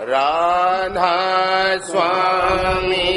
राधा स्वामी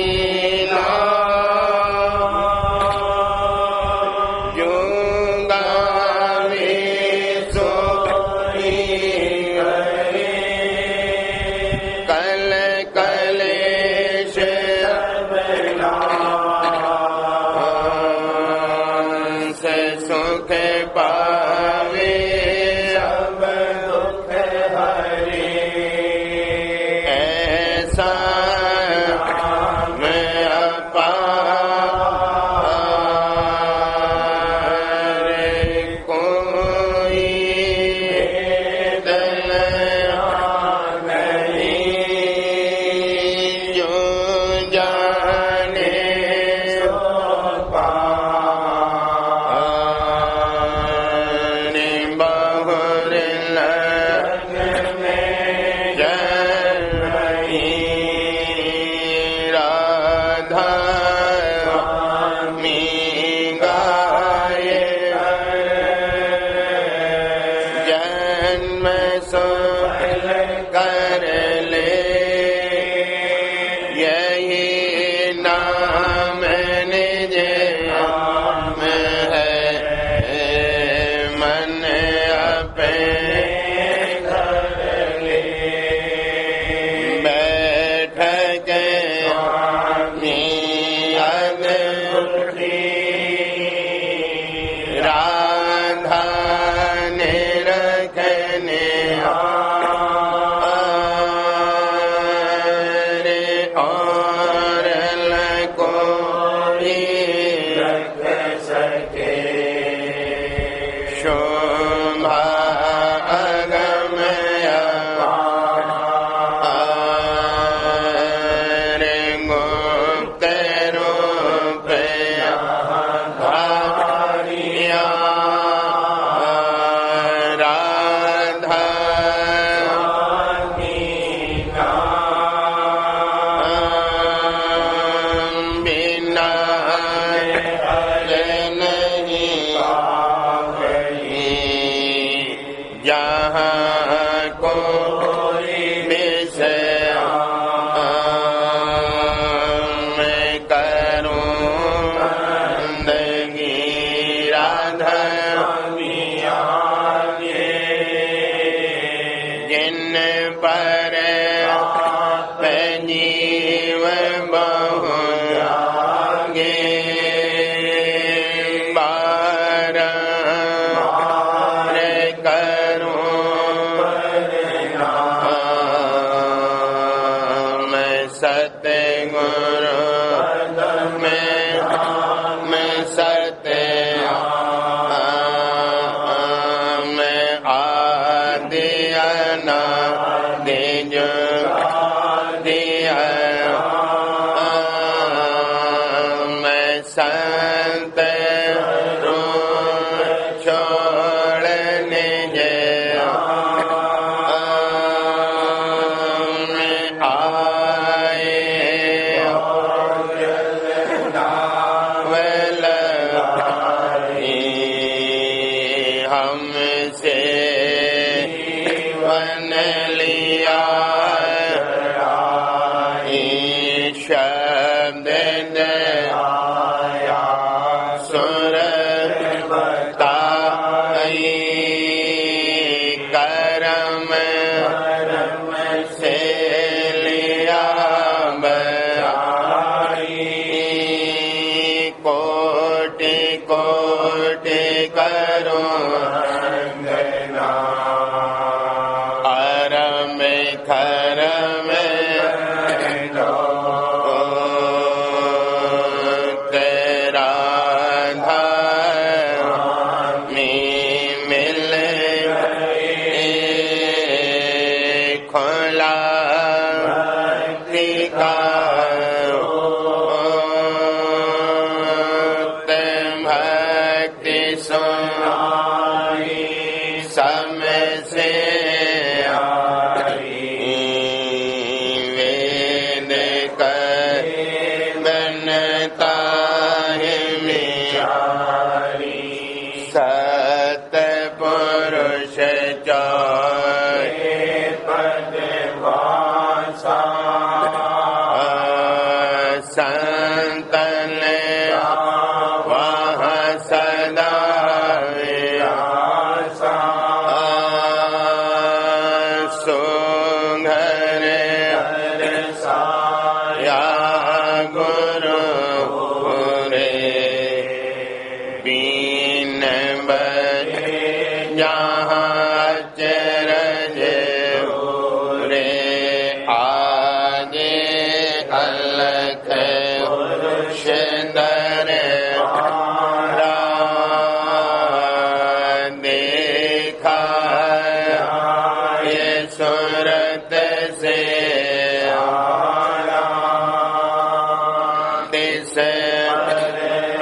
संतन वह सदा सुघर या गुरु रे बीन बरे जहाँ चरज रे आगे अलख पुरुषदर देखा ये सूरत से दिस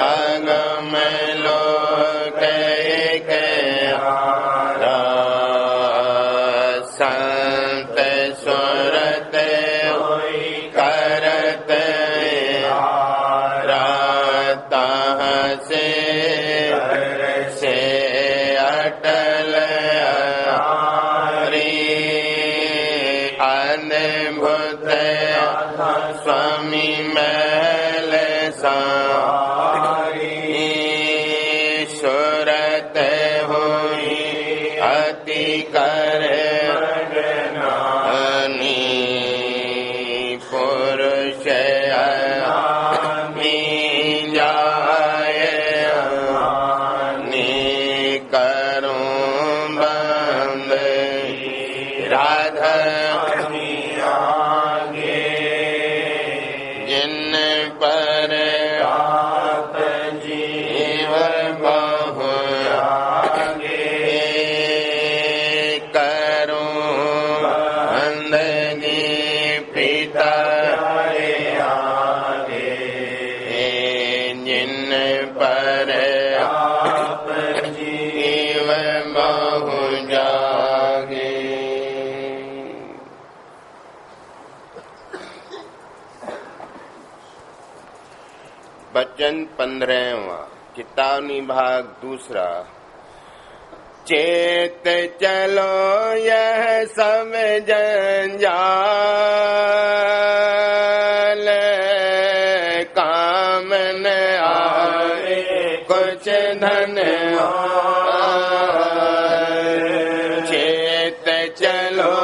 अगम लोक संत सूरत करत से अटल हरि अद्भुत स्वामी महल सारी सूरत हुई अति कर पुरुष राधा जिन पर आप जीव बहु करूं बंदगी पिता जिन पर आप जीव बहु जागे। वचन 15वां चेतावनी भाग दूसरा। चेत चलो यह सब जंजाल काम न आए कुछ धन चेत चलो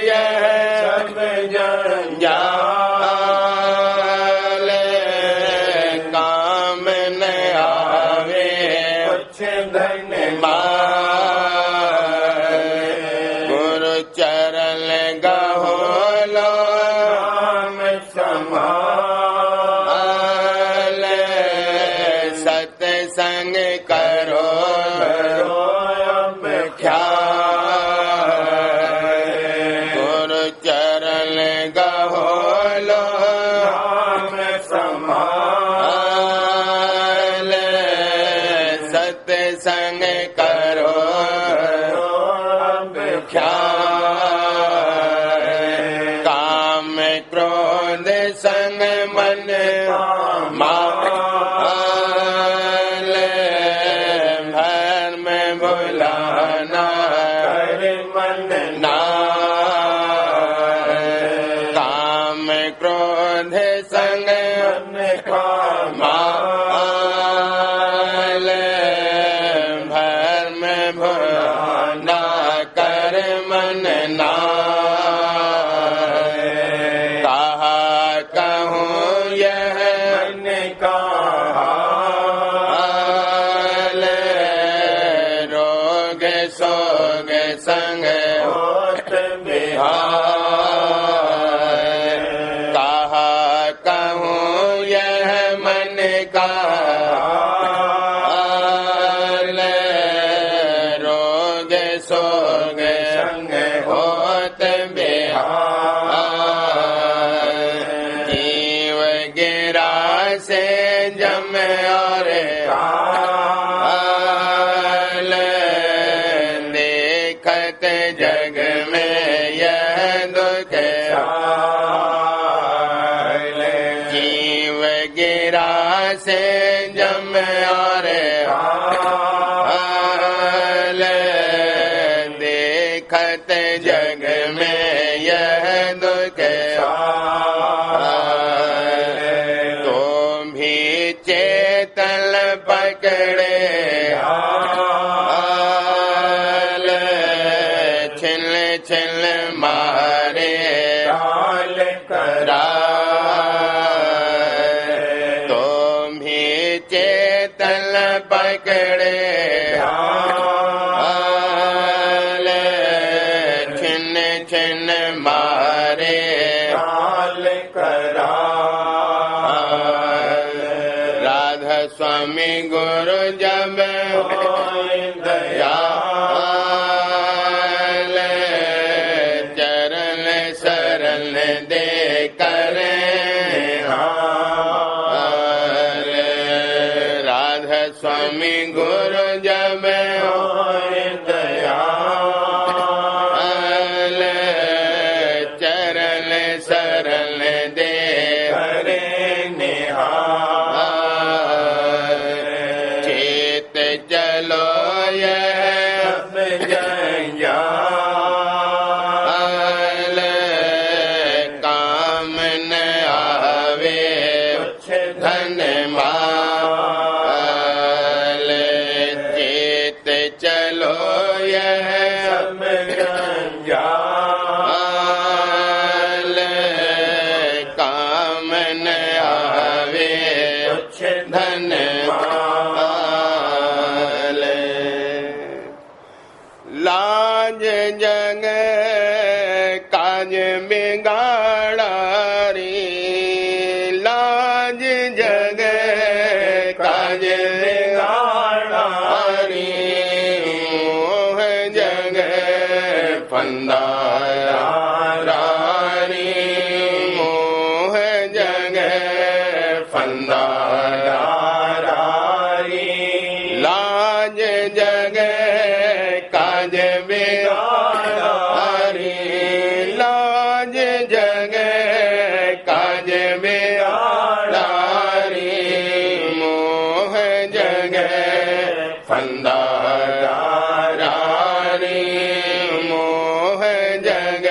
यह सब जंजाल काम न आवे कुछ धन गुरु चरण गहो लो संभाल सत्संग करो गुरु चरण गहो लो संभाल सत्संग करो काम क्रोध संग मन माल भर में भुलाना मन ना काम क्रोध संग माल भर में भुलाना कर मन ना कहा कहूँ यह मन काल रोग सोग संग होत बिहार कहा कहूँ यह मन काल रोग सोग संग होत बिहार जीव गिरा से जम और काल देखत जग में यह दुख जीव गिरा से जम और काल देखत जग में यह दुख के तुम भी चेतन पकड़े छिल छिल मारे करा तुम भी चेतन पकड़े छिन छिन मारे करा राधा स्वामी गुरु जब दयाल चरण शरण दे करें राधा स्वामी गुरु जब दयाल चरण शरण दे चेत चलो जंजाल काम न आवे धन माल चेत चलो यह जंजाल काम न आवे धन माल लाज जग काज बिगाड़ा रे लाज जग काज बिगाड़ा रे मोह जग फंदारा रे मोह जग फंदारा रे लाज जग काज बिगाड़ा रे लाज जग काज बिगाड़ा रे मोह जग फंदारा रे मोह जग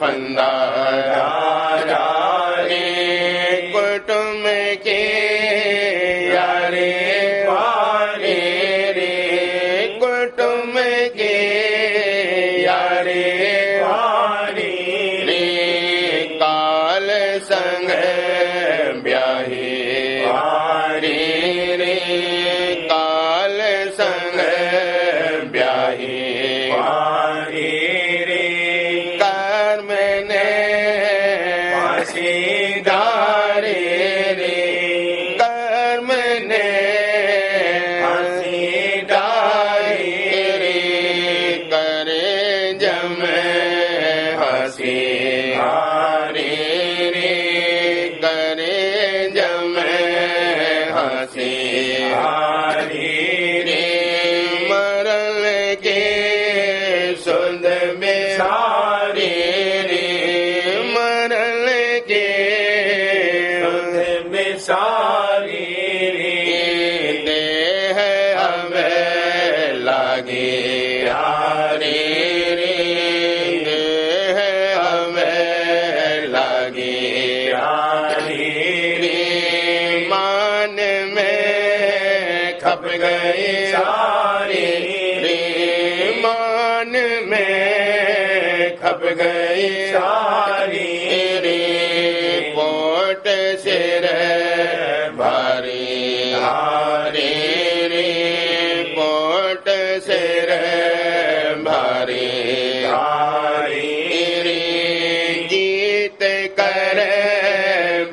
फंदारा रे कुटुंब के यारे वारे रे कुटुंब के यारे वारे रे काल संग ब्याहे वारे रे काल संग ब्याहे वारे रे कर्म ने फांसीदारे रे कर्म ने फांसीदारे रे करे जम हंसी हारे रे करे जम हंसी हारे रे मरल के सुध में सारे रे मरल के सुध में सारे रे देह हमें लागे हारे रे देह हमें लागे हारे रे मान में खप गए सारे रे मान में खप गए सारे रे पोट सिर भारी हारे रे पोट सिर भारी हारे रे जीत कर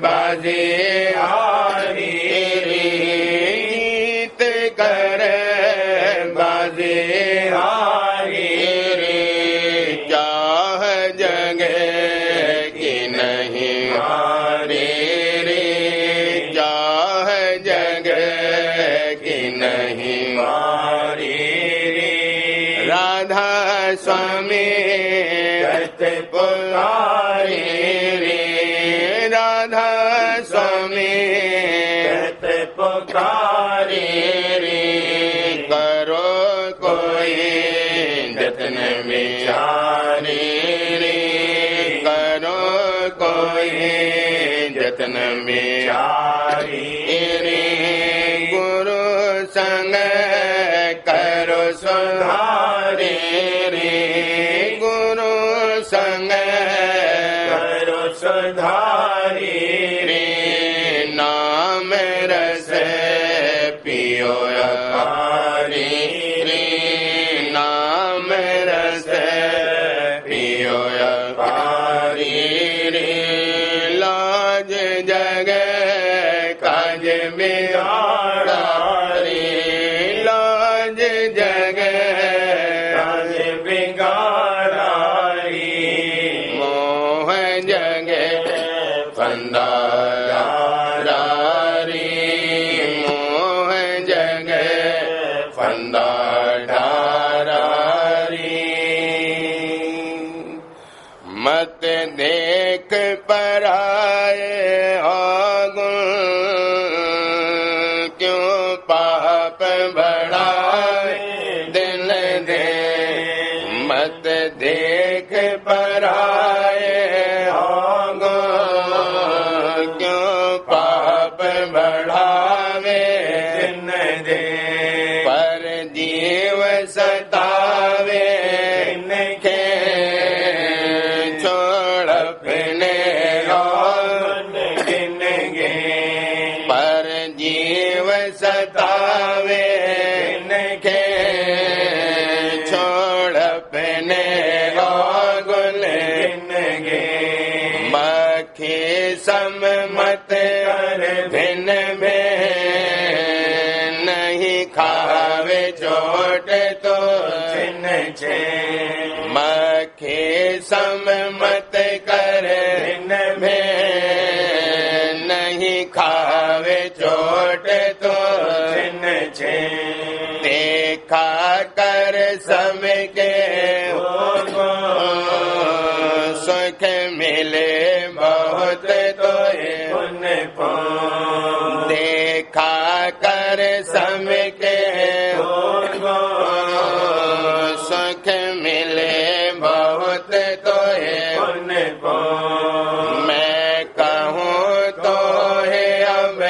बाजे हारे रे जीत कर बाजे हारे रे चाह जगे कि नहीं हारे रे चाह जगे कि नहीं हारे रे राधा स्वामी कहते पुकारे रे राधा स्वामी कहते पुकारे रे करो कोई जतन विचारे रे करो कोई जतन बिचारी रे गुरु संग करो सुधारे रे गुरु संग करो सुधारी रे नाम रस पियो अपारी रे नाम रस पियो अपारी रे लाज जग काज बिगाड़ा रे लाज जग काज बिगाड़ा रे मोह जग फंदा मत देख पराए अवगुण क्यों पाप बढ़ावे दिन दिन मत देख पराए अवगुण क्यों पाप बढ़ावे दिन दिन पर जीव सतावे सतावे इनके छोड़ अपने गुल इनके मक्खी सम मत कर भिन में नहीं खावे चोट तो चिन्ह छे मक्खी सम मत कर भिन में नहीं खावे चोट तो देखा कर सबके सुख मिले बहुत तो देखा कर सबके सुख मिले बहुत तो मैं कहूँ तो है अब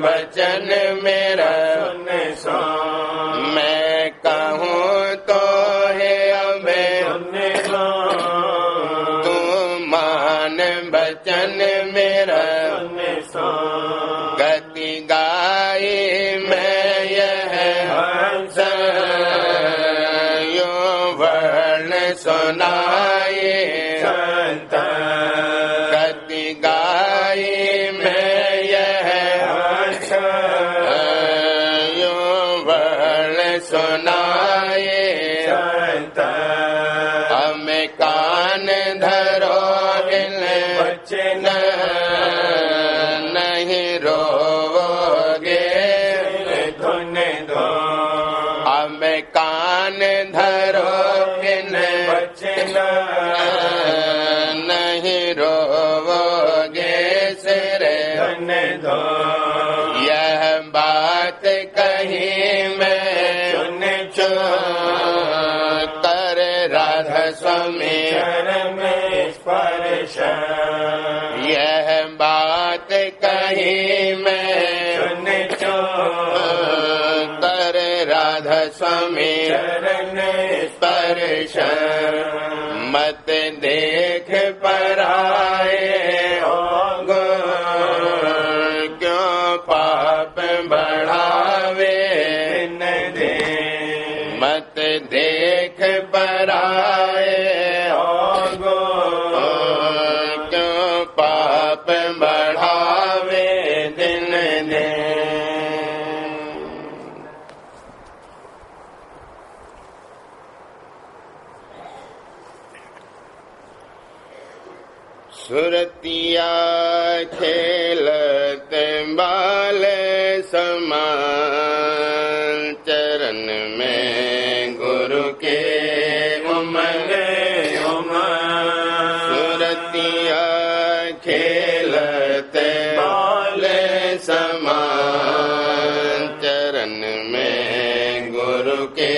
वचन मेरा मैं कहूँ तो है अब तू मान वचन मेरा गति गाई मैं यह यो वर्ण सुनाए गति गाई मैं सुनाए हमें कान धरो इन वचन नहीं रोवोगे धुन दो हमें कान धरो इन वचन नहीं रोवोगे सिर धुन दो यह बात कही मैं कर राधा स्वामी चरण स्पर्श यह बात कही मैं कर राधा स्वामी चरण स्पर्श मत देख पराए क्यों पाप बढ़ावे मत देख पराए क्यों पाप बढ़ावे दिन दिन सुरतिया खेलत बाल समान चरण में गुरु के उमंग सुरतिया खेलत बाल समान चरण में गुरु के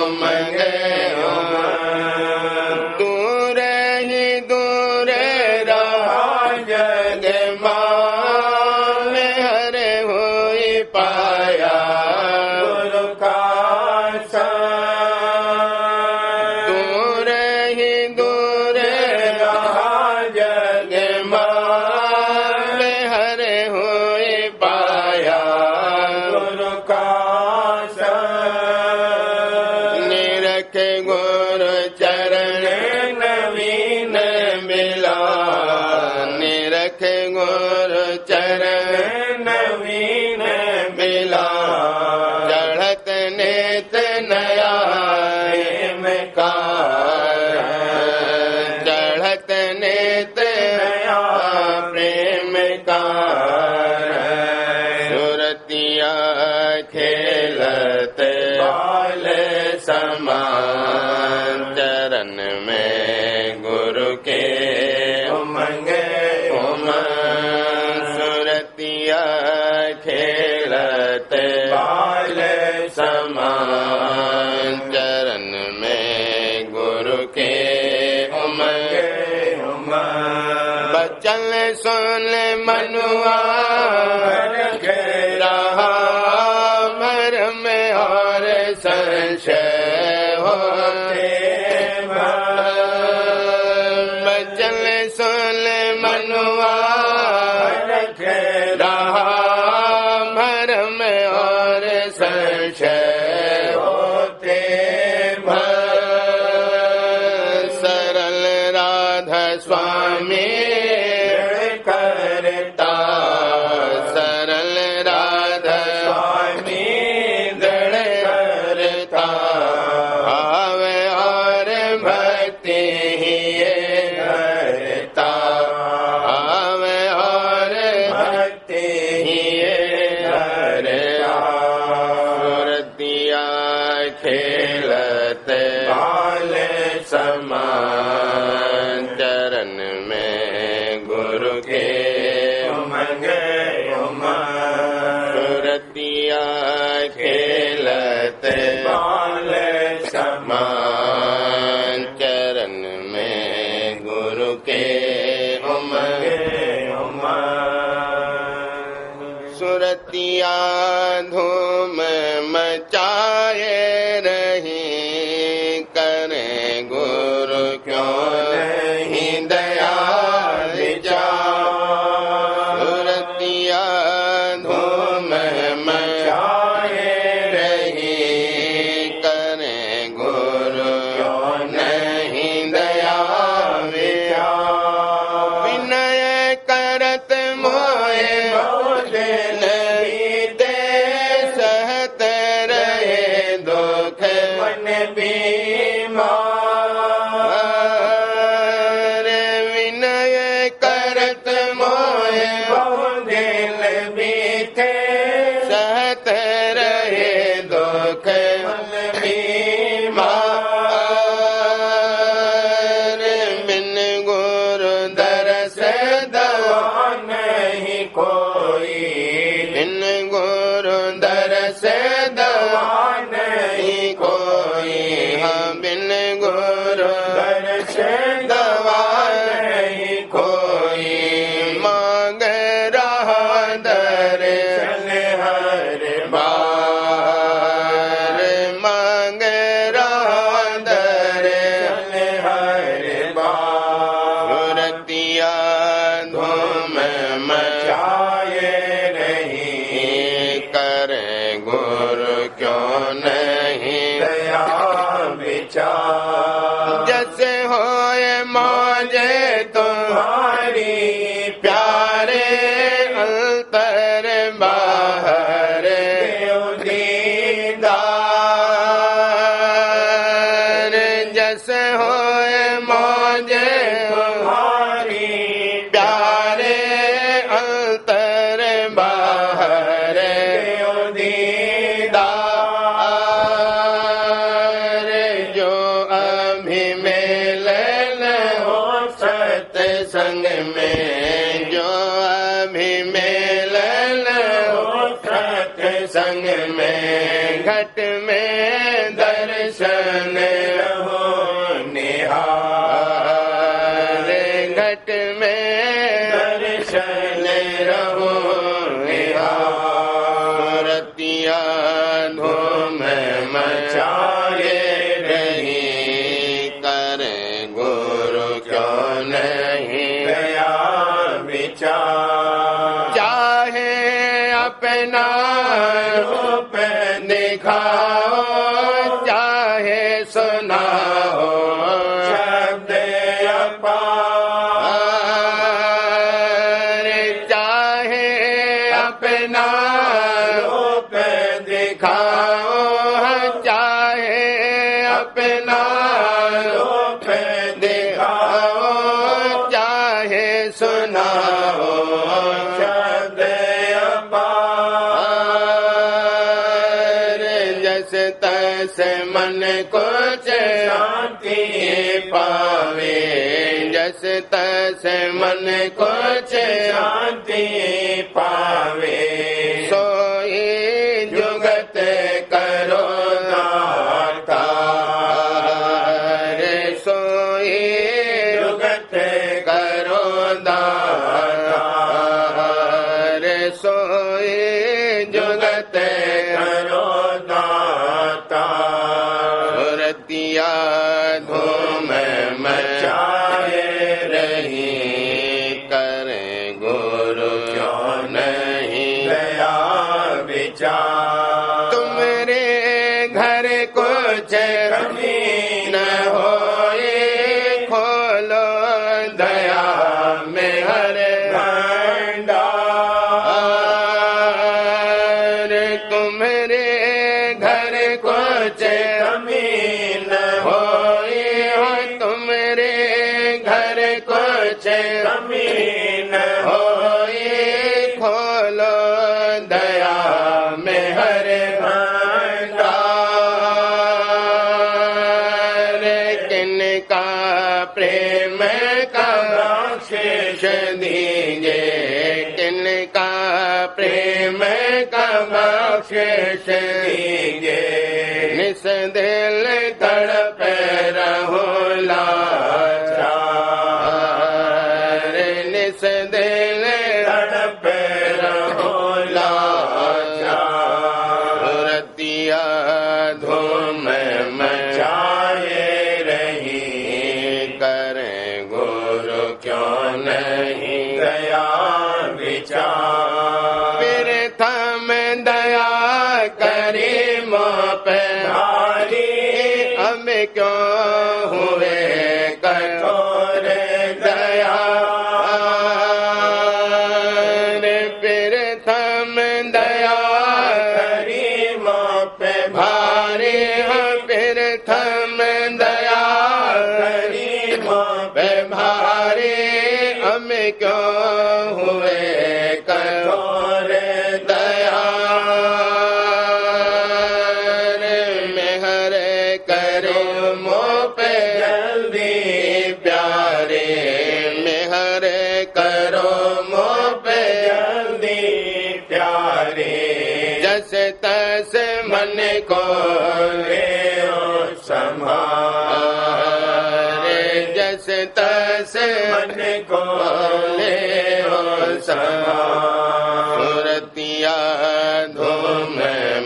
उमंग गुरु चरण नवीन मिला निरख गुरु चरण नवीन मिला चढ़त नेत नया प्रेम का चढ़त नेत नया प्रेम का सुरतिया खेलत बाल समान चरण में गुरु के उमंग उमंग सुरतिया खेलत बाल समान चरण में गुरु के उमंग उमंग बचन सुन मनुआ रहा मरम और संशय होते बचन सुन मनुआ रहा मरम और संशय होते सरल राधा स्वामी करता सरल राधा स्वामी दृढ़ करता भाव और भक्ति ही करता भाव और भक्ति ही करता सुरतिया खेलत बाल समान चरण में गुरु के उमंग उमंग सुरतिया खेलत बाल समान चरण में गुरु के उमंग उमंग सुरतिया धूम मचाए रही करें गुरु क्यों नहीं दया सुरतिया धूम मचाए रही करें गुरु क्यों नहीं दया विनय करत मोए दिन बीते सहत रहे दुख मन बीमार विनय करत मोए दिल बीते सहत रहे दुख मन बीमार बिन गुरु दरस दवा नहीं कोई बिन गुरु दरस दवा नहीं कोई हाँ बिन गुरु दरस दवा नहीं कोई मांग रहा दर हर बार मांग रहा दर हर बार सुरतिया धूम मचाए नहीं करें गुरु क्यों नहीं दया विचार जैसे होए मौजे तुम्हारी प्यारे अंतर बाहर देव दीदार जैसे होए मौजे तुम्हारी प्यारे अंतर बाहर देव दीदार जो अभी मिलन हो सत्संग में जो अभी मिलन हो सत्संग में घट में दर्शन रहो निहार घट में दर्शन रहो निहार सुरतिया धूम मचाए रही करें गुरु क्यों नहीं दया विचार चाहे अपना रूप दिखाओ चाहे सुना रूप दिखाओ, चाहे सुनाओ शब्द अपार। जस तस मन कुछ शांति पावे, जस तस मन कुछ शांति पावे, सोई जुगत करो दाता, सोई जुगत करो दाता, सोई जुगत करो दाता। सुरतिया धूम मचाए रही, करे गुरु क्यों नहीं दया विचार। तुम्हारे घर कुछ कमी न होए, खोलो दया में हर भंडार। तुम्हारे घर कुछ कमी न होए, तुम्हारे घर कुछ कमी न होए, खोलो दया में हर भंडार। किनका प्रेम का बख्शिश दीजे, किनका प्रेम का बख्शिश दीजे, निस दिल तड़प रहो लाचार, निस दिल तड़प रहो लाचार। सुरतिया धूम मचाए रही, करे गुरु क्यों नहीं दया विचार। फिर थम दया करे मोह पे भारी, हम क्यों हुए कठोर दयाल। फिर थम दया करी मोह पे भारी, फिर थम दया करी मोह पे भारी, हम क्यों हुए कठोर दयाल। मेहर करो मोह पे जल्दी प्यारे, मेहर करो मोह पे जल्दी प्यारे। जस तस मन को ले संभार, जस तस मन को ले संभार। सुरतिया धूम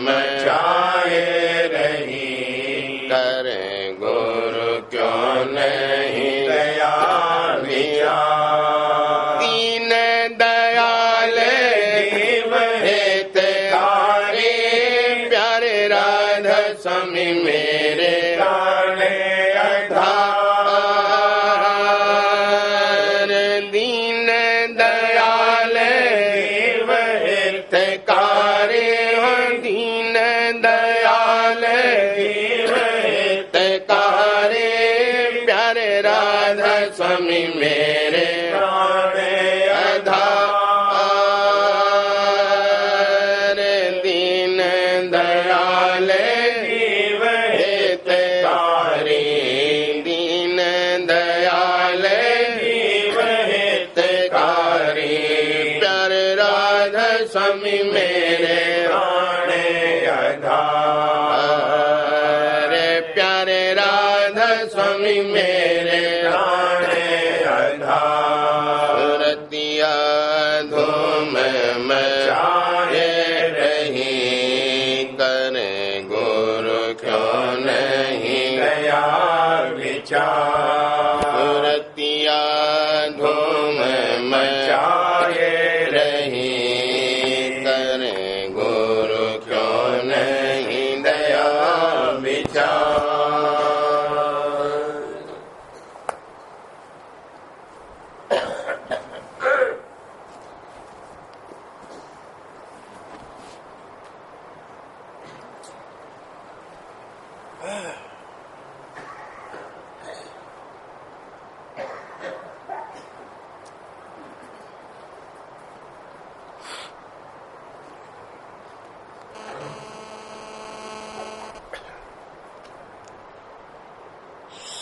मचाए रही, करे गुरु क्यों नहीं दया विचार। दीन दयाल देव हितकारी, प्यारे राधा स्वामी मेरे प्राणे आधार। दीन दयाल देव हितकारी, दीन दयाल देव हितकारी, प्यारे राधा स्वामी मेरे प्राणे आधार। दीन दयाल देव हितकारी, दीन दयाल देव हितकारी, प्यारे राधा स्वामी मेरे प्राणे आधार। प्यारे राधा स्वामी मेरे प्राणे आधार। सुरतिया धूम मचाए रही, करे गुरु क्यों नहीं दया विचार। सुरतिया धूम मचाए रही, करे गुरु क्यों नहीं दया विचार।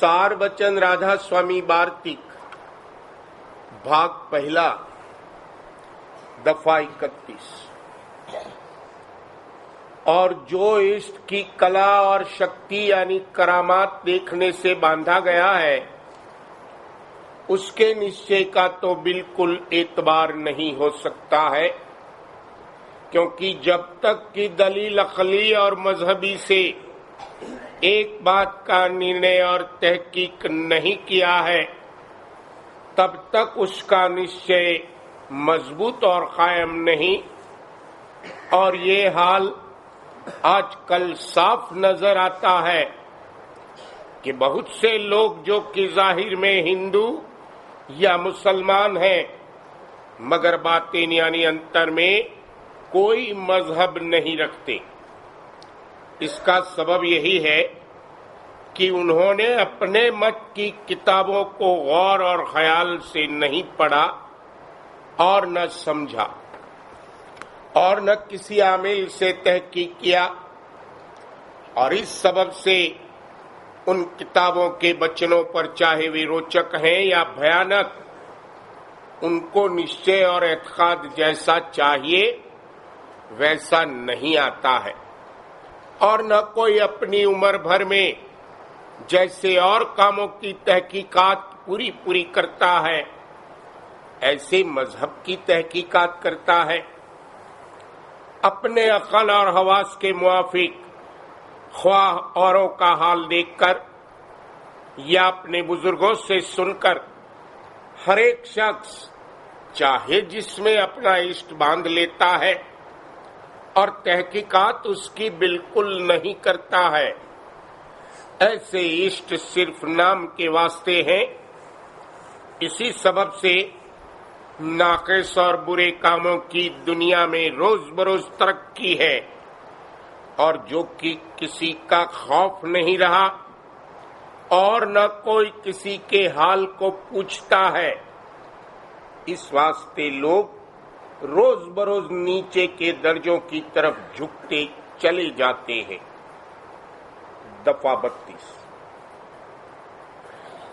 सार बचन राधा स्वामी वार्तिक भाग पहला दफा 31। और जो इष्ट की कला और शक्ति यानी करामात देखने से बांधा गया है उसके निश्चय का तो बिल्कुल एतबार नहीं हो सकता है, क्योंकि जब तक कि दलील अकली और मजहबी से एक बात का निर्णय और तहकीक नहीं किया है तब तक उसका निश्चय मजबूत और कायम नहीं। और ये हाल आजकल साफ नजर आता है कि बहुत से लोग जो कि जाहिर में हिंदू या मुसलमान हैं मगर बातिन यानी अंतर में कोई मजहब नहीं रखते। इसका सबब यही है कि उन्होंने अपने मत की किताबों को गौर और ख्याल से नहीं पढ़ा और न समझा और न किसी आमिल से तहकीक किया, और इस सबब से उन किताबों के वचनों पर चाहे वे रोचक हैं या भयानक उनको निश्चय और एतकाद जैसा चाहिए वैसा नहीं आता है, और न कोई अपनी उम्र भर में जैसे और कामों की तहकीकात पूरी करता है ऐसे मजहब की तहकीकात करता है। अपने अकल और हवास के मुआफिक ख्वाह औरों का हाल देखकर या अपने बुजुर्गों से सुनकर हर एक शख्स चाहे जिसमें अपना इष्ट बांध लेता है और तहकीकात उसकी बिल्कुल नहीं करता है। ऐसे इष्ट सिर्फ नाम के वास्ते हैं। इसी सबब से नाक़िस और बुरे कामों की दुनिया में रोज बरोज तरक्की है, और जो कि किसी का खौफ नहीं रहा और न कोई किसी के हाल को पूछता है, इस वास्ते लोग रोज बरोज नीचे के दर्जों की तरफ झुकते चले जाते हैं। दफा 32।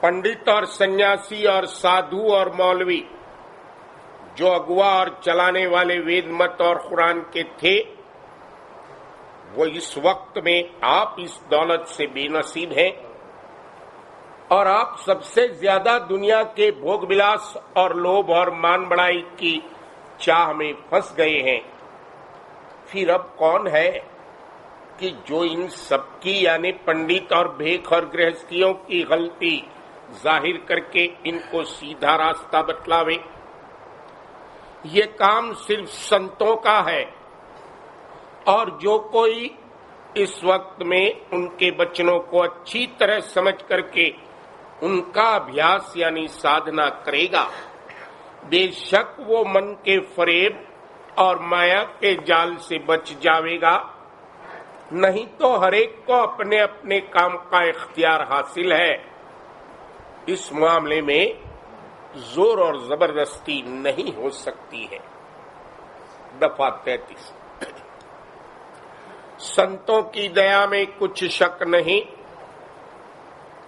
पंडित और सन्यासी और साधु और मौलवी जो अगुवा और चलाने वाले वेद मत और कुरान के थे वो इस वक्त में आप इस दौलत से बेनसीब हैं और आप सबसे ज्यादा दुनिया के भोग विलास और लोभ और मान बढ़ाई की चाह में फंस गए हैं। फिर अब कौन है कि जो इन सबकी यानी पंडित और भेख और गृहस्थियों की गलती जाहिर करके इनको सीधा रास्ता बतलावे। ये काम सिर्फ संतों का है, और जो कोई इस वक्त में उनके वचनों को अच्छी तरह समझ करके उनका अभ्यास यानी साधना करेगा बेशक वो मन के फरेब और माया के जाल से बच जाएगा। नहीं तो हरेक को अपने अपने काम का इख्तियार हासिल है। इस मामले में जोर और जबरदस्ती नहीं हो सकती है। दफा 33। संतों की दया में कुछ शक नहीं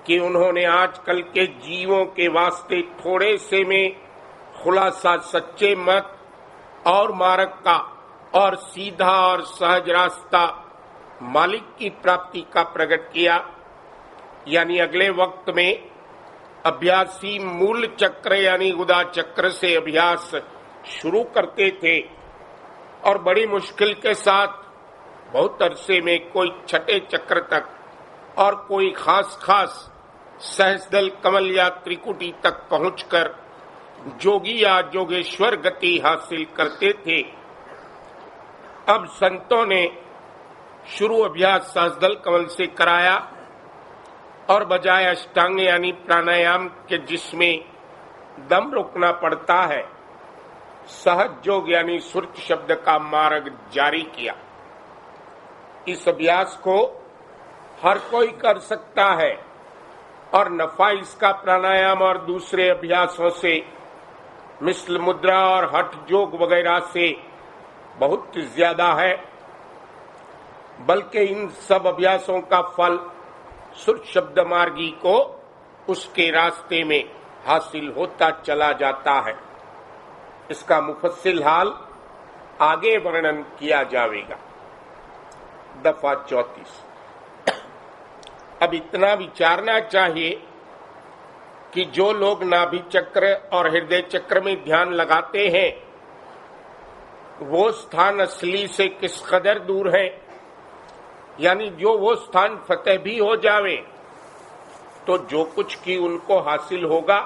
कि उन्होंने आजकल के जीवों के वास्ते थोड़े से में खुलासा सच्चे मत और मार्ग का और सीधा और सहज रास्ता मालिक की प्राप्ति का प्रकट किया। यानी अगले वक्त में अभ्यासी मूल चक्र यानी गुदा चक्र से अभ्यास शुरू करते थे और बड़ी मुश्किल के साथ बहुत अरसे में कोई छठे चक्र तक और कोई खास सहस्दल कमल या त्रिकुटी तक पहुंचकर जोगी या जोगेश्वर गति हासिल करते थे। अब संतों ने शुरू अभ्यास सहस्दल कमल से कराया और बजाय अष्टांग यानी प्राणायाम के जिसमें दम रोकना पड़ता है सहज योग यानी सुर्च शब्द का मार्ग जारी किया। इस अभ्यास को हर कोई कर सकता है और नफा इसका प्राणायाम और दूसरे अभ्यासों से मिसल मुद्रा और हठ योग वगैरह से बहुत ज्यादा है। बल्कि इन सब अभ्यासों का फल सुर शब्द मार्गी को उसके रास्ते में हासिल होता चला जाता है। इसका मुफस्सिल हाल आगे वर्णन किया जाएगा। दफा 34। अब इतना विचारना चाहिए कि जो लोग नाभि चक्र और हृदय चक्र में ध्यान लगाते हैं वो स्थान असली से किस कदर दूर है। यानी जो वो स्थान फतेह भी हो जावे तो जो कुछ की उनको हासिल होगा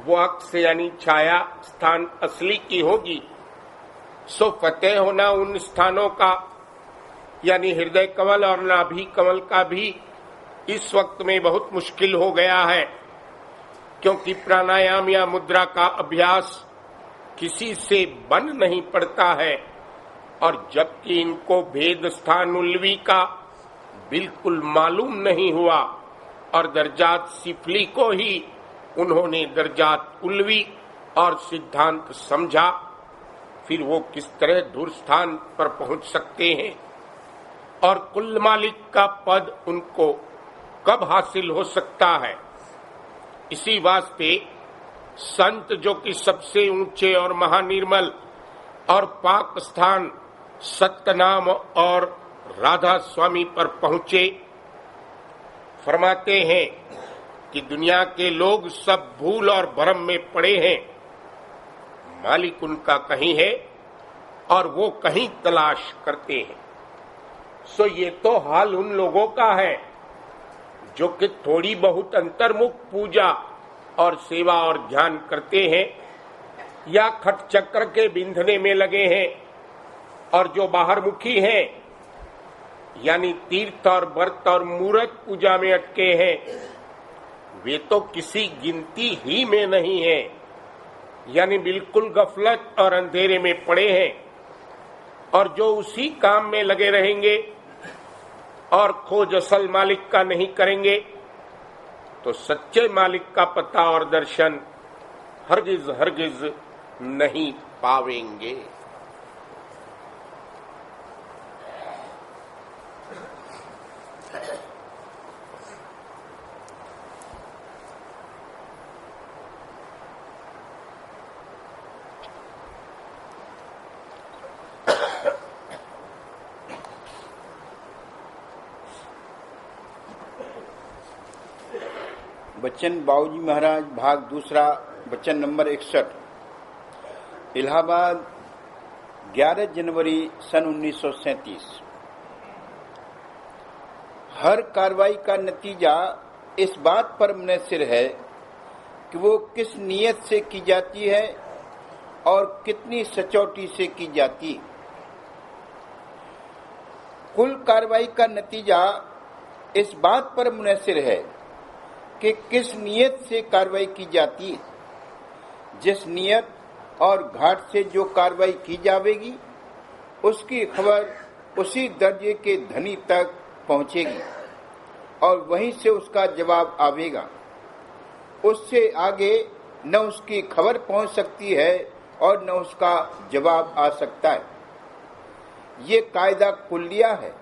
वो अक्स यानी छाया स्थान असली की होगी। सो फतेह होना उन स्थानों का यानी हृदय कमल और नाभि कमल का भी इस वक्त में बहुत मुश्किल हो गया है, क्योंकि प्राणायाम या मुद्रा का अभ्यास किसी से बन नहीं पड़ता है। और जबकि इनको भेद स्थान उल्वी का बिल्कुल मालूम नहीं हुआ और दर्जात सिफली को ही उन्होंने दर्जात उल्वी और सिद्धांत समझा, फिर वो किस तरह दूर स्थान पर पहुंच सकते हैं और कुल मालिक का पद उनको कब हासिल हो सकता है। इसी वास्ते संत जो कि सबसे ऊंचे और महानिर्मल और पाक स्थान सतनाम और राधा स्वामी पर पहुंचे, फरमाते हैं कि दुनिया के लोग सब भूल और भ्रम में पड़े हैं, मालिक उनका कहीं है और वो कहीं तलाश करते हैं। सो ये तो हाल उन लोगों का है जो कि थोड़ी बहुत अंतर्मुख पूजा और सेवा और ध्यान करते हैं या खट चक्र के बिंधने में लगे हैं, और जो बाहरमुखी हैं यानी तीर्थ और व्रत और मूर्त पूजा में अटके हैं वे तो किसी गिनती ही में नहीं है, यानी बिल्कुल गफलत और अंधेरे में पड़े हैं। और जो उसी काम में लगे रहेंगे और खोज असल मालिक का नहीं करेंगे तो सच्चे मालिक का पता और दर्शन हरगिज हरगिज नहीं पावेंगे। बच्चन बाबूजी महाराज भाग दूसरा बच्चन नंबर 61। इलाहाबाद 11 जनवरी सन 1937। हर कार्रवाई का नतीजा इस बात पर मुनहसिर है कि वो किस नीयत से की जाती है और कितनी सचोटी से की जाती है। कुल कार्रवाई का नतीजा इस बात पर मुनहसिर है कि किस नियत से कार्रवाई की जाती है। जिस नियत और घाट से जो कार्रवाई की जाएगी उसकी खबर उसी दर्जे के धनी तक पहुंचेगी और वहीं से उसका जवाब आवेगा। उससे आगे न उसकी खबर पहुंच सकती है और न उसका जवाब आ सकता है। ये कायदा कुल्लिया है।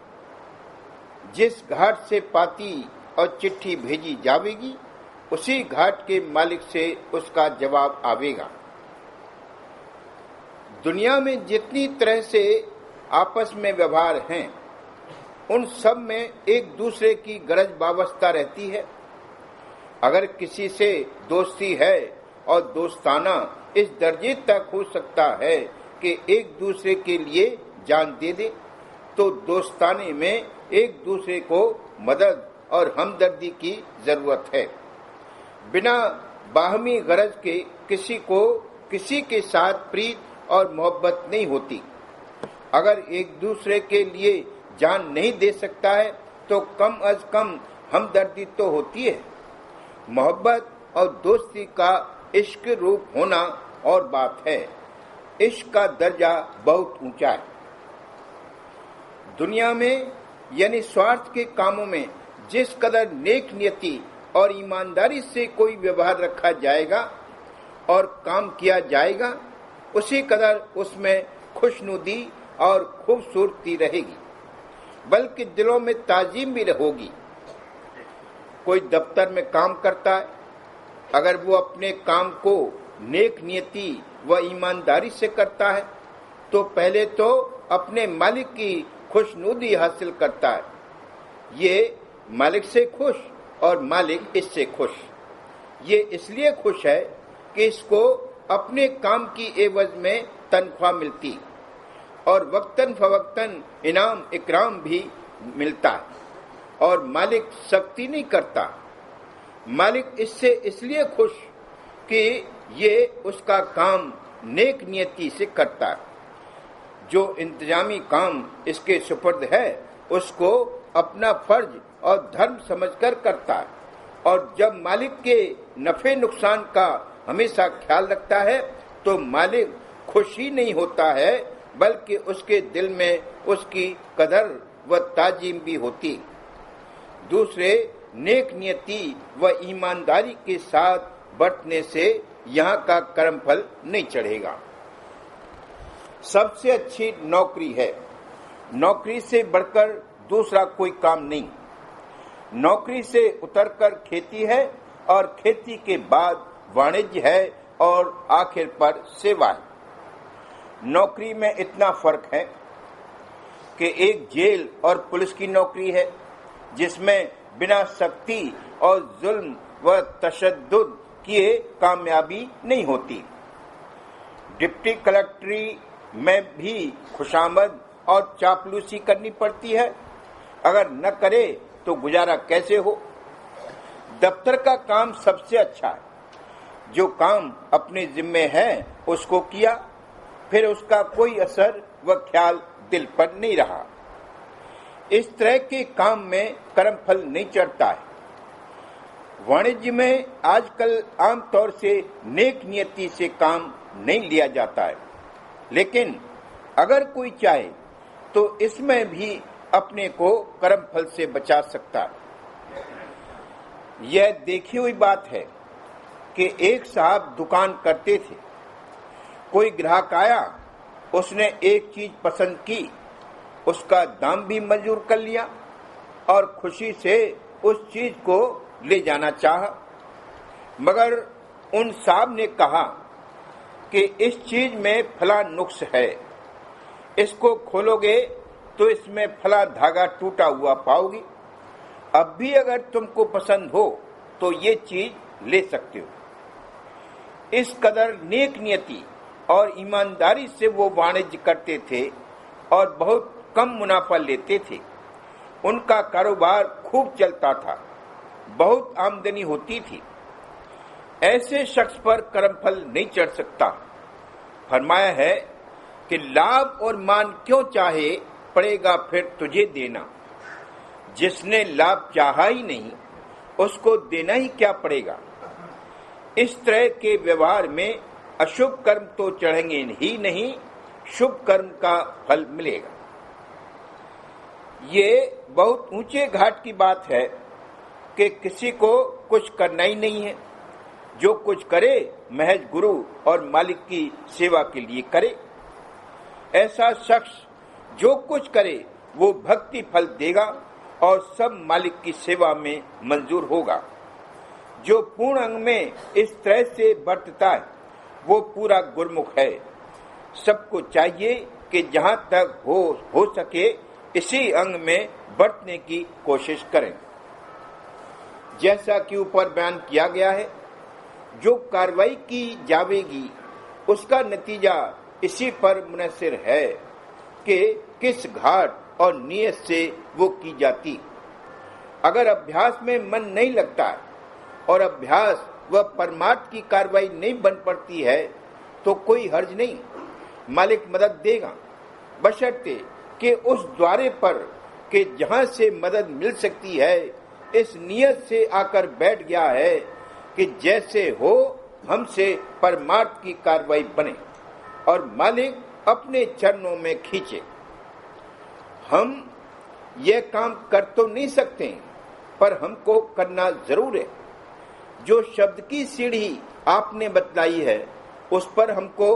जिस घाट से पाती और चिट्ठी भेजी जाएगी उसी घाट के मालिक से उसका जवाब आवेगा। दुनिया में जितनी तरह से आपस में व्यवहार हैं उन सब में एक दूसरे की गरज वाबस्ता रहती है। अगर किसी से दोस्ती है और दोस्ताना इस दर्जे तक हो सकता है कि एक दूसरे के लिए जान दे दे, तो दोस्ताने में एक दूसरे को मदद और हमदर्दी की जरूरत है। बिना बाहमी गरज के किसी को किसी के साथ प्रीत और मोहब्बत नहीं होती। अगर एक दूसरे के लिए जान नहीं दे सकता है तो कम अज कम हमदर्दी तो होती है। मोहब्बत और दोस्ती का इश्क रूप होना और बात है। इश्क का दर्जा बहुत ऊंचा है। दुनिया में यानी स्वार्थ के कामों में जिस कदर नेक नियति और ईमानदारी से कोई व्यवहार रखा जाएगा और काम किया जाएगा उसी कदर उसमें खुशनुदी और खूबसूरती रहेगी, बल्कि दिलों में ताजीम भी होगी। कोई दफ्तर में काम करता है, अगर वो अपने काम को नेक नियति व ईमानदारी से करता है तो पहले तो अपने मालिक की खुशनुदी हासिल करता है। ये मालिक से खुश और मालिक इससे खुश। ये इसलिए खुश है कि इसको अपने काम की एवज में तनख्वाह मिलती और वक्तन फवक्तन इनाम इकराम भी मिलता है और मालिक सख्ती नहीं करता। मालिक इससे इसलिए खुश कि ये उसका काम नेक नियति से करता है। जो इंतजामी काम इसके सुपुर्द है उसको अपना फर्ज और धर्म समझकर करता है और जब मालिक के नफे नुकसान का हमेशा ख्याल रखता है तो मालिक खुश ही नहीं होता है बल्कि उसके दिल में उसकी कदर व ताजीम भी होती। दूसरे, नेक नियति व ईमानदारी के साथ बरतने से यहाँ का कर्मफल नहीं चढ़ेगा। सबसे अच्छी नौकरी है। नौकरी से बढ़कर दूसरा कोई काम नहीं। नौकरी से उतरकर खेती है और खेती के बाद वाणिज्य है और आखिर पर सेवा है। नौकरी में इतना फर्क है कि एक जेल और पुलिस की नौकरी है जिसमें बिना सख्ती और जुल्म व तशद्दुद किए कामयाबी नहीं होती। डिप्टी कलेक्टरी में भी खुशामद और चापलूसी करनी पड़ती है, अगर न करे तो गुजारा कैसे हो। दफ्तर का काम सबसे अच्छा है। जो काम अपने जिम्मे है उसको किया, फिर उसका कोई असर व ख्याल दिल पर नहीं रहा। इस तरह के काम में कर्मफल नहीं चढ़ता है। वाणिज्य में आजकल आमतौर से नेक नियति से काम नहीं लिया जाता है, लेकिन अगर कोई चाहे तो इसमें भी अपने को कर्मफल से बचा सकता है। यह देखी हुई बात है कि एक साहब दुकान करते थे। कोई ग्राहक आया, उसने एक चीज पसंद की, उसका दाम भी मंजूर कर लिया और खुशी से उस चीज को ले जाना चाहा। मगर उन साहब ने कहा कि इस चीज में फला नुक्स है, इसको खोलोगे तो इसमें फला धागा टूटा हुआ पाओगी। अब भी अगर तुमको पसंद हो तो ये चीज ले सकते हो। इस कदर नेक नियति और ईमानदारी से वो वाणिज्य करते थे और बहुत कम मुनाफा लेते थे। उनका कारोबार खूब चलता था, बहुत आमदनी होती थी। ऐसे शख्स पर कर्मफल नहीं चढ़ सकता। फरमाया है कि लाभ और मान क्यों चाहे, पड़ेगा फिर तुझे देना। जिसने लाभ चाहा ही नहीं उसको देना ही क्या पड़ेगा। इस तरह के व्यवहार में अशुभ कर्म तो चढ़ेंगे ही नहीं, शुभ कर्म का फल मिलेगा। ये बहुत ऊंचे घाट की बात है कि किसी को कुछ करना ही नहीं है। जो कुछ करे महज गुरु और मालिक की सेवा के लिए करे। ऐसा शख्स जो कुछ करे वो भक्ति फल देगा और सब मालिक की सेवा में मंजूर होगा। जो पूर्ण अंग में इस तरह से बरतता है वो पूरा गुरमुख है। सबको चाहिए कि जहां तक हो सके इसी अंग में बरतने की कोशिश करें। जैसा कि ऊपर बयान किया गया है, जो कार्रवाई की जावेगी उसका नतीजा इसी पर मुनहसर है कि किस घाट और नियत से वो की जाती। अगर अभ्यास में मन नहीं लगता है और अभ्यास व परमार्थ की कार्रवाई नहीं बन पड़ती है तो कोई हर्ज नहीं, मालिक मदद देगा, बशर्ते कि उस द्वारे पर कि जहां से मदद मिल सकती है इस नियत से आकर बैठ गया है कि जैसे हो हमसे परमार्थ की कार्रवाई बने और मालिक अपने चरणों में खींचे। हम यह काम कर तो नहीं सकते पर हमको करना जरूर है। जो शब्द की सीढ़ी आपने बतलाई है उस पर हमको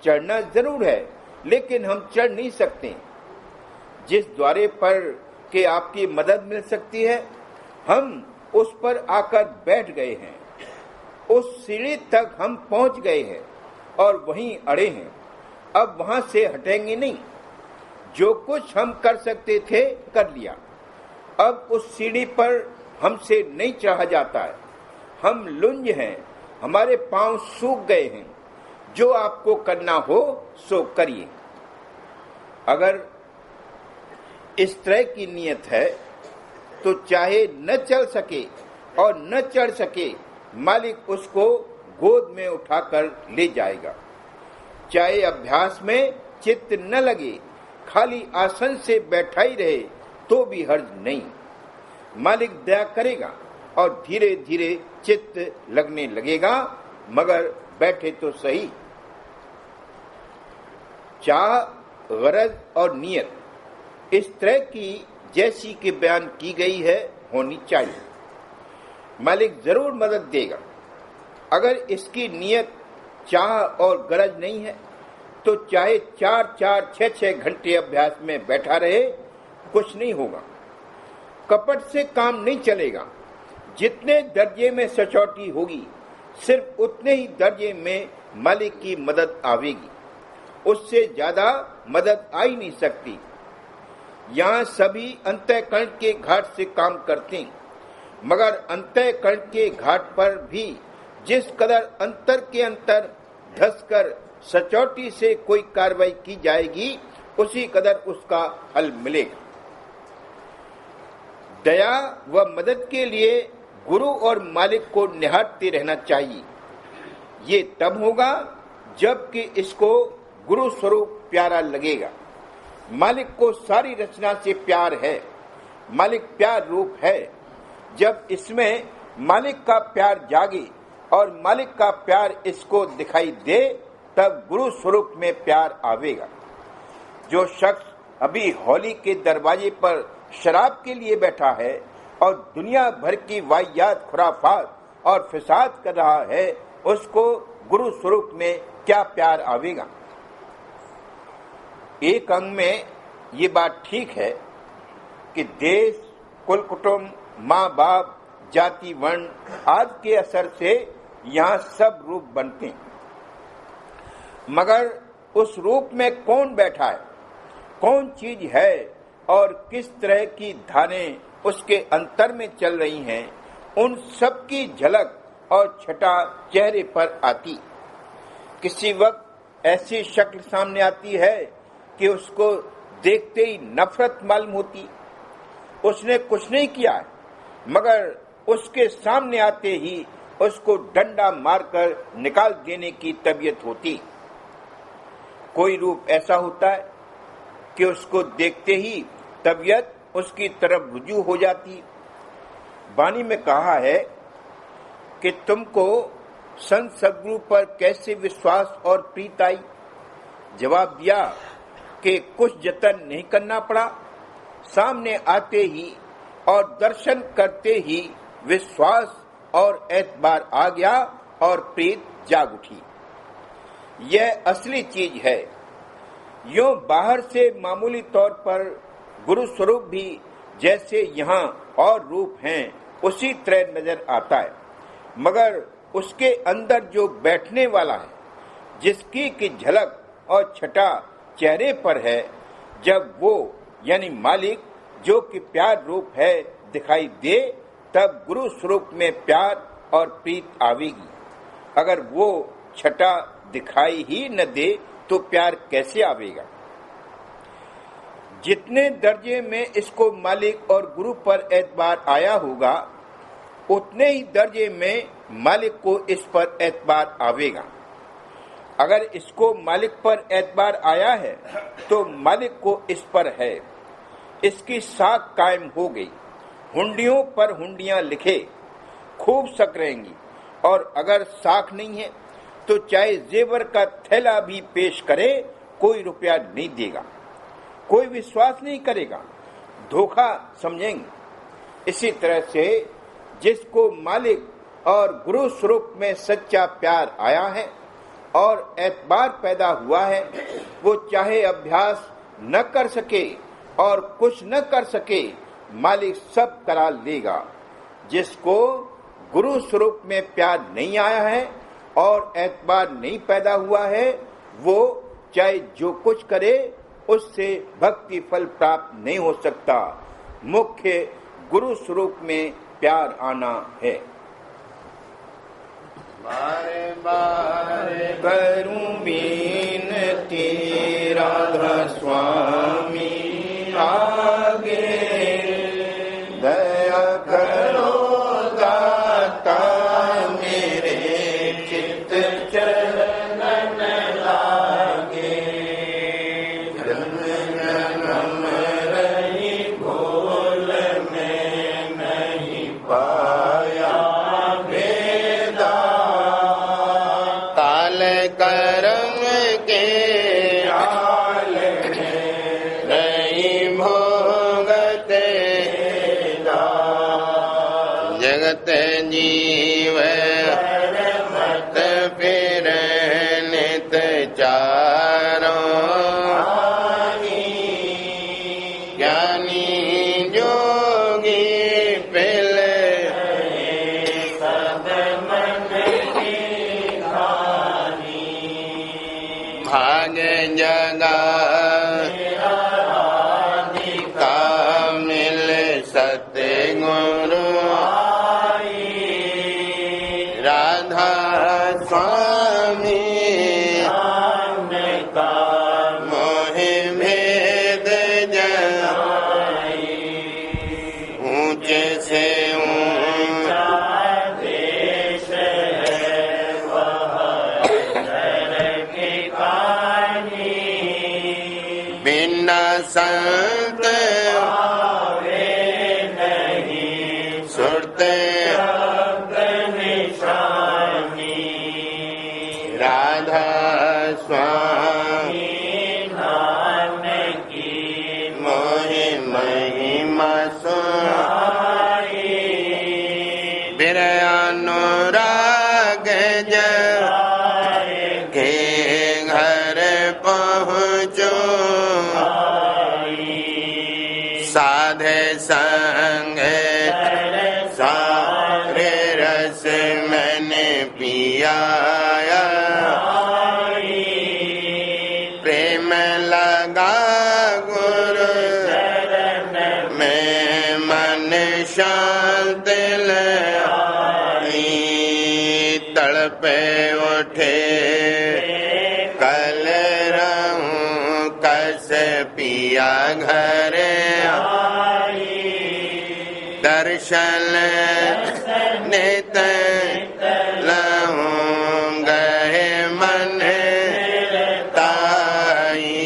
चढ़ना जरूर है, लेकिन हम चढ़ नहीं सकते। जिस द्वारे पर के आपकी मदद मिल सकती है हम उस पर आकर बैठ गए हैं, उस सीढ़ी तक हम पहुंच गए हैं और वहीं अड़े हैं। अब वहां से हटेंगे नहीं। जो कुछ हम कर सकते थे कर लिया। अब उस सीढ़ी पर हमसे नहीं चढ़ा जाता है। हम लुंज हैं, हमारे पांव सूख गए हैं। जो आपको करना हो सो करिए। अगर इस तरह की नियत है तो चाहे न चल सके और न चढ़ सके, मालिक उसको गोद में उठाकर ले जाएगा। चाहे अभ्यास में चित्त न लगे, खाली आसन से बैठा ही रहे तो भी हर्ज नहीं। मालिक दया करेगा और धीरे धीरे चित्त लगने लगेगा, मगर बैठे तो सही। चाह, गरज और नियत इस तरह की जैसी कि बयान की गई है होनी चाहिए। मालिक जरूर मदद देगा। अगर इसकी नियत, चाह और गरज नहीं है तो चाहे 4-4, 6-6 घंटे अभ्यास में बैठा रहे, कुछ नहीं होगा। कपट से काम नहीं चलेगा। जितने दर्जे में सचौटी होगी, सिर्फ उतने ही दर्जे में मालिक की मदद आवेगी। उससे ज्यादा मदद आ ही नहीं सकती। यहाँ सभी अंतःकरण के घाट से काम करते हैं, मगर अंतःकरण के घाट पर भी जिस कदर अंतर के अंतर धंसकर सचौटी से कोई कार्रवाई की जाएगी, उसी कदर उसका हल मिलेगा। दया व मदद के लिए गुरु और मालिक को निहारते रहना चाहिए। ये तब होगा जबकि इसको गुरु स्वरूप प्यारा लगेगा। मालिक को सारी रचना से प्यार है। मालिक प्यार रूप है। जब इसमें मालिक का प्यार जागे और मालिक का प्यार इसको दिखाई दे, तब गुरु स्वरूप में प्यार आवेगा। जो शख्स अभी हौली के दरवाजे पर शराब के लिए बैठा है और दुनिया भर की वाहियात, खुराफात और फिसाद कर रहा है, उसको गुरु स्वरूप में क्या प्यार आवेगा। एक अंग में ये बात ठीक है कि देश, कुल कुटुंब, माँ बाप, जाति, वर्ण आदि के असर से यहाँ सब रूप बनते हैं, मगर उस रूप में कौन बैठा है, कौन चीज है और किस तरह की धारें उसके अंतर में चल रही हैं, उन सब की झलक और छटा चेहरे पर आती। किसी वक्त ऐसी शक्ल सामने आती है कि उसको देखते ही नफरत मालूम होती। उसने कुछ नहीं किया है, मगर उसके सामने आते ही उसको डंडा मारकर निकाल देने की तबीयत होती। कोई रूप ऐसा होता है कि उसको देखते ही तबीयत उसकी तरफ रुजू हो जाती। वाणी में कहा है कि तुमको संत सद्गुरु पर कैसे विश्वास और प्रीत आई। जवाब दिया कि कुछ जतन नहीं करना पड़ा, सामने आते ही और दर्शन करते ही विश्वास और एतबार आ गया और प्रीत जाग उठी। यह असली चीज है। यूं बाहर से मामूली तौर पर गुरु स्वरूप भी जैसे यहाँ और रूप हैं उसी तरह नजर आता है, मगर उसके अंदर जो बैठने वाला है, जिसकी की झलक और छटा चेहरे पर है, जब वो यानी मालिक जो कि प्यार रूप है दिखाई दे, तब गुरु स्वरूप में प्यार और प्रीत आवेगी। अगर वो छटा दिखाई ही न दे तो प्यार कैसे आवेगा। जितने दर्जे में इसको मालिक और गुरु पर एतबार आया होगा, उतने ही दर्जे में मालिक को इस पर एतबार आवेगा। अगर इसको मालिक पर एतबार आया है तो मालिक को इस पर है। इसकी साख कायम हो गई। हुंडियों पर हुंडियां लिखे, खूब सकरेंगी। और अगर साख नहीं है तो चाहे जेवर का थैला भी पेश करे, कोई रुपया नहीं देगा, कोई विश्वास नहीं करेगा, धोखा समझेंगे। इसी तरह से जिसको मालिक और गुरु स्वरूप में सच्चा प्यार आया है और एतबार पैदा हुआ है, वो चाहे अभ्यास न कर सके और कुछ न कर सके, मालिक सब करा लेगा। जिसको गुरु स्वरूप में प्यार नहीं आया है और एतबार नहीं पैदा हुआ है, वो चाहे जो कुछ करे उससे भक्ति फल प्राप्त नहीं हो सकता। मुख्य गुरु स्वरूप में प्यार आना है। बारे बारे करूं विनती राधा स्वामी आगे, दया करो दाता मेरे चित्त चरणन लागे। जन्म जन्म रही भूल में नहीं पाया भेदा, काल कर्म के हाल में नहीं भोगते, जगत जीव मत फिर नित चारों, ज्ञानी जोगी पिल सब मन की खानी, भाग जगा का मिल सतगुरु राधा स्वामी, मोहि भेद जाई, ऊंचे से ऊंचा देश है वह नर की कहानी, बिना संत नहीं सुरते राधा स्वामी नाम की मोहि महिमा सुनाई, बिर अनुराग के घर पहुँचो, साधे संग सारे रस मैंने पिया, प्रेम लगा गुरु में मन शांत लाई, तड़पे उठे कल रहूं कस पिया घर आई, दर्शन नित लहूं गए मन ताई,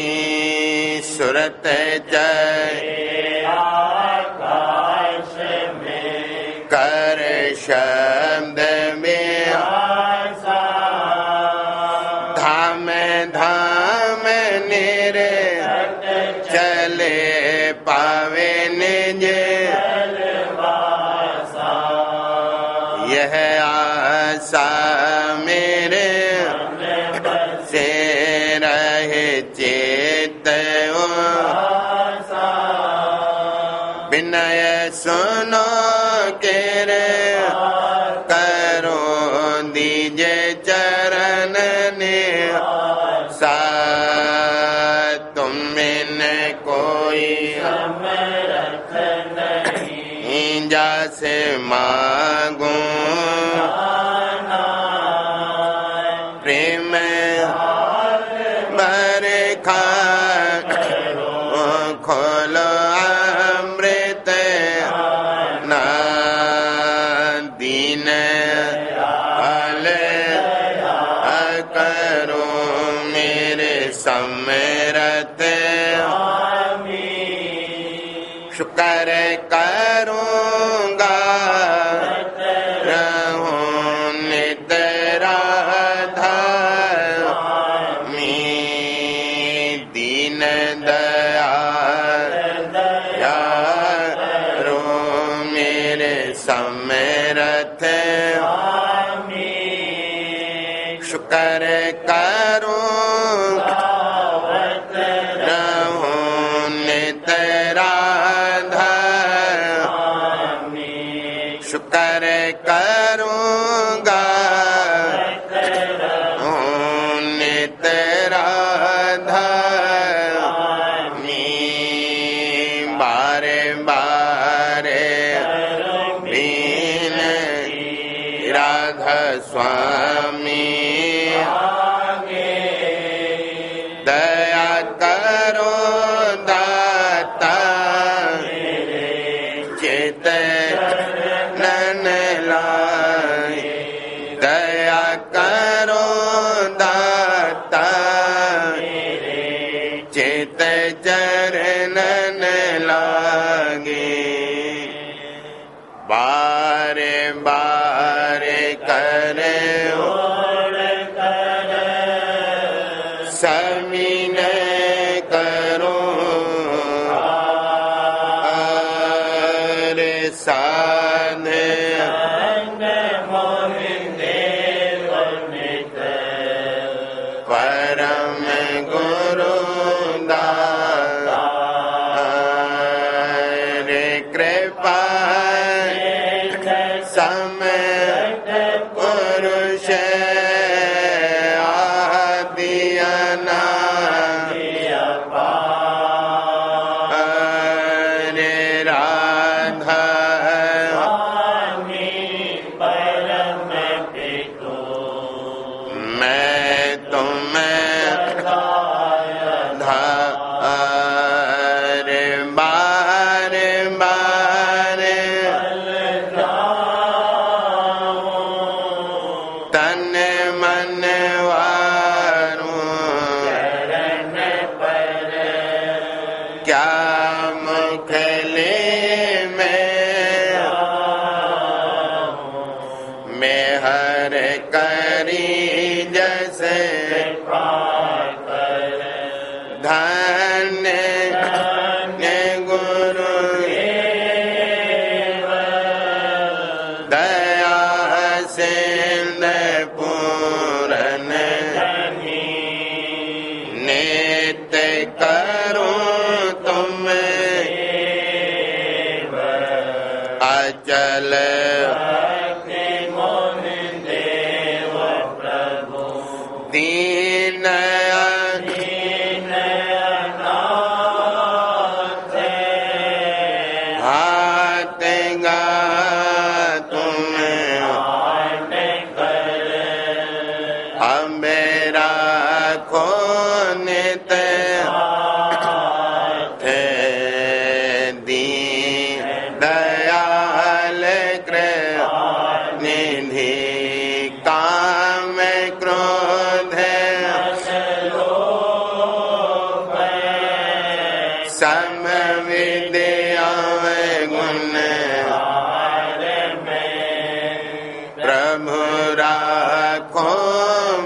सुरत जय आकाश में कर शब्द में आसा, धाम धाम निरे चले पावे निज, यह आशा मेरे से रहे चेत, विनय सुनो के रे करो दीजे चरण ने सा, तुम बिन कोई समर्थ नहीं, जासे मांगू प्रेम भर खा खोलो अमृत ना, दीन फल करो मेरे समरथ, शुक्र करूँगा रहूं नित राधा, दीन दयाल रो मेरे समरथ, शुक्र करूं रहूं नित राधा, शुक्र राधा स्वामी दया करो दाता चित नन लाए दया करो दाता चित चरणन लागे बारे बारे करे समीन करो अरे साध परम गुरु दारे कृपा सम पुरुष आदियना अरे राधा मैं तुम्हें धारे बारे बारे तन मन वारूं क्या मुखले में हर करी जैसे धन्य गुरु दया सिंध पूरन नित्य करूं तुम अचल दीन हाथ गा तुम मेरा खोनित दीन दयाल निधि काम क्रोध सम विद्या गुण प्रभु राखो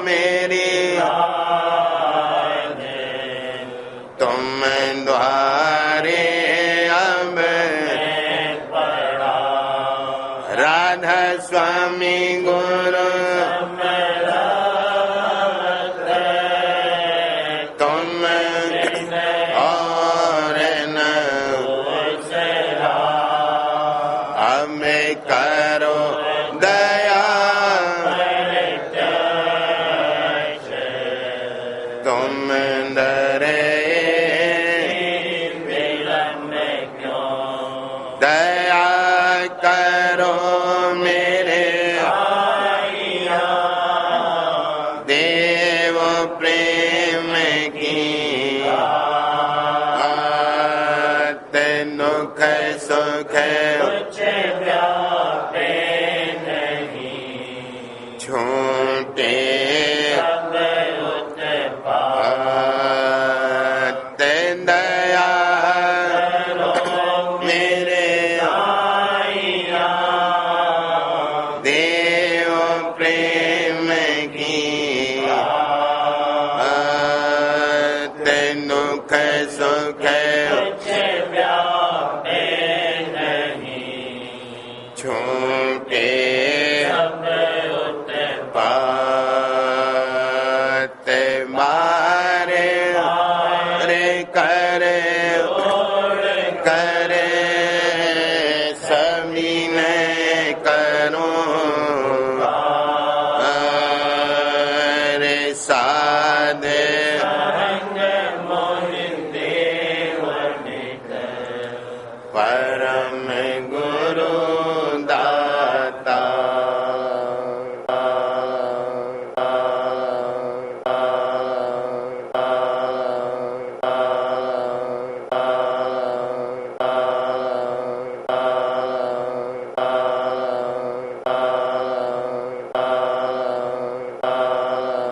मेरी तुम द्वारे अब राधा स्वामी गुरु तुम और न हमें करो दया तुम डरे दया करो मेरे देव प्रेम की दुख सुख छूटे दया मेरे देव प्रेम की दुख सुख छूटे पात मारे रे करे करे समीन करूं रे साध परम